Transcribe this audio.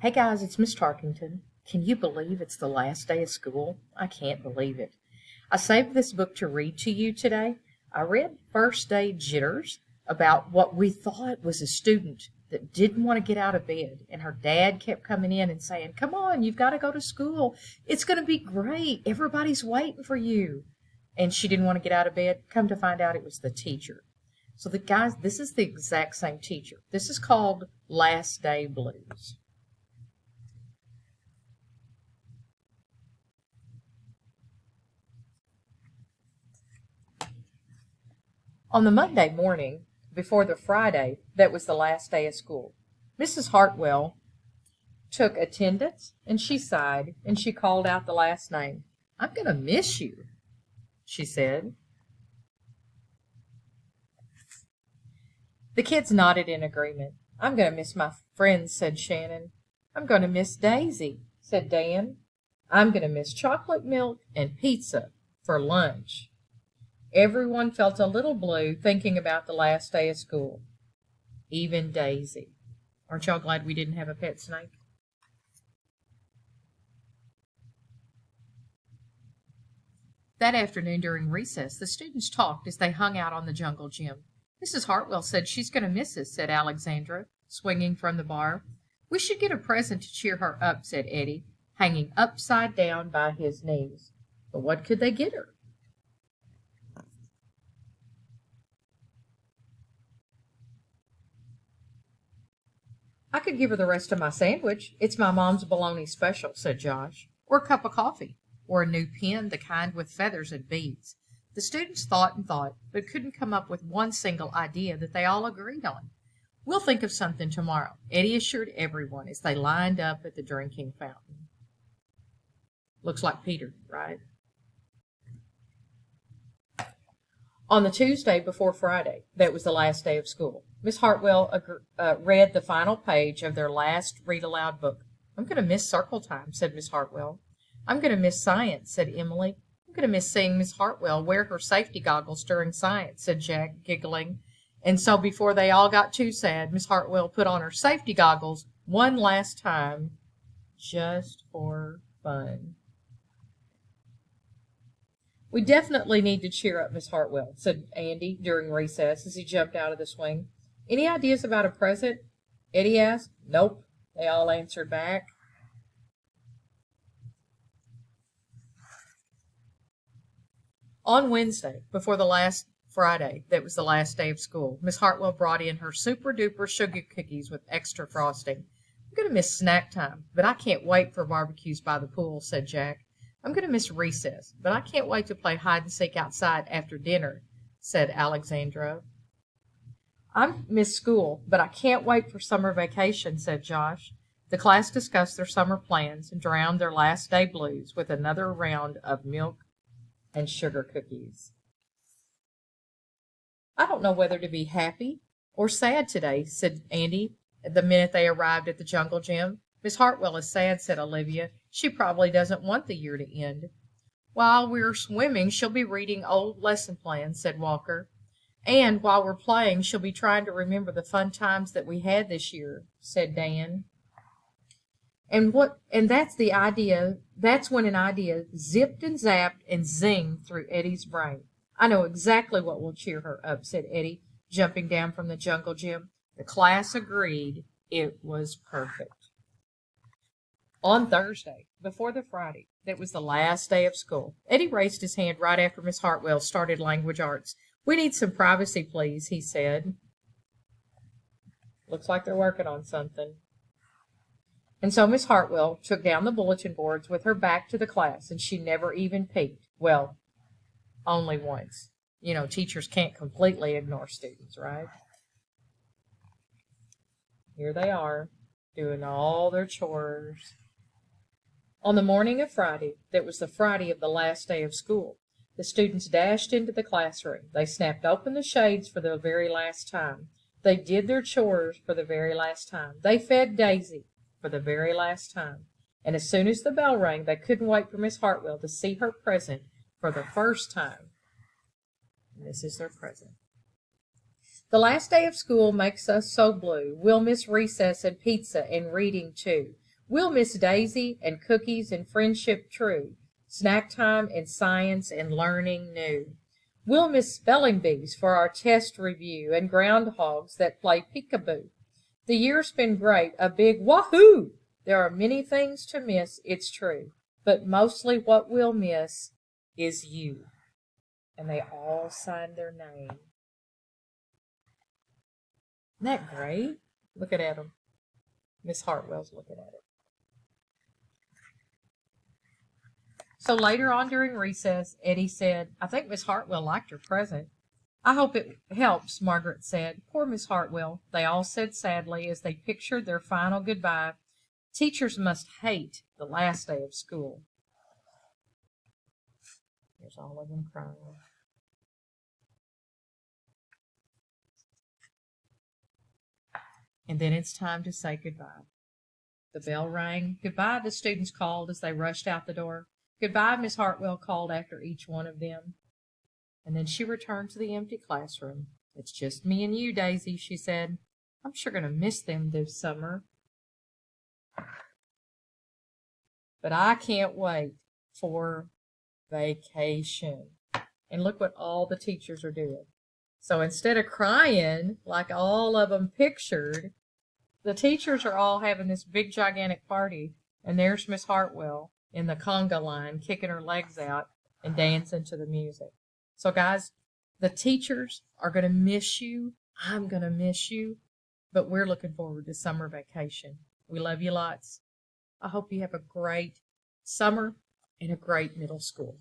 Hey guys, it's Miss Tarkington. Can you believe it's the last day of school? I can't believe it. I saved this book to read to you today. I read First Day Jitters about what we thought was a student that didn't want to get out of bed, and her dad kept coming in and saying, "Come on, you've got to go to school. It's going to be great. Everybody's waiting for you." And she didn't want to get out of bed. Come to find out it was the teacher. So the guys, this is the exact same teacher. This is called Last Day Blues. On the Monday morning, before the Friday that was the last day of school, Mrs. Hartwell took attendance, and she sighed, and she called out the last name. "I'm going to miss you," she said. The kids nodded in agreement. "I'm going to miss my friends," said Shannon. "I'm going to miss Daisy," said Dan. "I'm going to miss chocolate milk and pizza for lunch." Everyone felt a little blue thinking about the last day of school. Even Daisy. Aren't y'all glad we didn't have a pet snake? That afternoon during recess, the students talked as they hung out on the jungle gym. "Mrs. Hartwell said she's going to miss us," said Alexandra, swinging from the bar. "We should get a present to cheer her up," said Eddie, hanging upside down by his knees. But what could they get her? "I could give her the rest of my sandwich. It's my mom's bologna special," said Josh. "Or a cup of coffee. Or a new pen, the kind with feathers and beads." The students thought and thought, but couldn't come up with one single idea that they all agreed on. "We'll think of something tomorrow," Eddie assured everyone as they lined up at the drinking fountain. Looks like Peter, right? On the Tuesday before Friday, that was the last day of school, Miss Hartwell read the final page of their last read-aloud book. "I'm going to miss circle time," said Miss Hartwell. "I'm going to miss science," said Emily. "I'm going to miss seeing Miss Hartwell wear her safety goggles during science," said Jack, giggling. And so before they all got too sad, Miss Hartwell put on her safety goggles one last time, just for fun. "We definitely need to cheer up Miss Hartwell," said Andy during recess as he jumped out of the swing. "Any ideas about a present?" Eddie asked. "Nope," they all answered back. On Wednesday, before the last Friday, that was the last day of school, Miss Hartwell brought in her super-duper sugar cookies with extra frosting. "I'm going to miss snack time, but I can't wait for barbecues by the pool," said Jack. "I'm going to miss recess, but I can't wait to play hide-and-seek outside after dinner," said Alexandra. "I miss school, but I can't wait for summer vacation," said Josh. The class discussed their summer plans and drowned their last day blues with another round of milk and sugar cookies. "I don't know whether to be happy or sad today," said Andy the minute they arrived at the jungle gym. "Miss Hartwell is sad," said Olivia. "She probably doesn't want the year to end." "While we're swimming, she'll be reading old lesson plans," said Walker. "And while we're playing, she'll be trying to remember the fun times that we had this year," said Dan. And that's the idea. That's when an idea zipped and zapped and zinged through Eddie's brain. "I know exactly what will cheer her up," said Eddie, jumping down from the jungle gym. The class agreed it was perfect. On Thursday, before the Friday, that was the last day of school, Eddie raised his hand right after Miss Hartwell started language arts. "We need some privacy, please," he said. Looks like they're working on something. And so Miss Hartwell took down the bulletin boards with her back to the class, and she never even peeked. Well, only once. You know, teachers can't completely ignore students, right? Here they are, doing all their chores. On the morning of Friday, that was the Friday of the last day of school, the students dashed into the classroom. They snapped open the shades for the very last time. They did their chores for the very last time. They fed Daisy for the very last time. And as soon as the bell rang, they couldn't wait for Miss Hartwell to see her present for the first time. And this is their present. "The last day of school makes us so blue. We'll miss recess and pizza and reading, too. We'll miss Daisy and cookies and friendship true, snack time and science and learning new. We'll miss spelling bees for our test review and groundhogs that play peekaboo. The year's been great, a big wahoo! There are many things to miss, it's true, but mostly what we'll miss is you. And they all signed their name. Isn't that great? Look at Adam. Miss Hartwell's looking at it. So later on during recess, Eddie said, I think Miss Hartwell liked her present. I hope it helps, Margaret said. Poor Miss Hartwell, they all said sadly as they pictured their final goodbye. Teachers must hate the last day of school. There's all of them crying. And then it's time to say goodbye. The bell rang. Goodbye, the students called as they rushed out the door. Goodbye, Miss Hartwell called after each one of them. And then she returned to the empty classroom. It's just me and you, Daisy, she said. I'm sure going to miss them this summer. But I can't wait for vacation. And look what all the teachers are doing. So instead of crying like all of them pictured, the teachers are all having this big gigantic party. And there's Miss Hartwell in the conga line kicking her legs out and dancing to the music. So guys, the teachers are going to miss you. I'm going to miss you. But we're looking forward to summer vacation. We love you lots. I hope you have a great summer and a great middle school.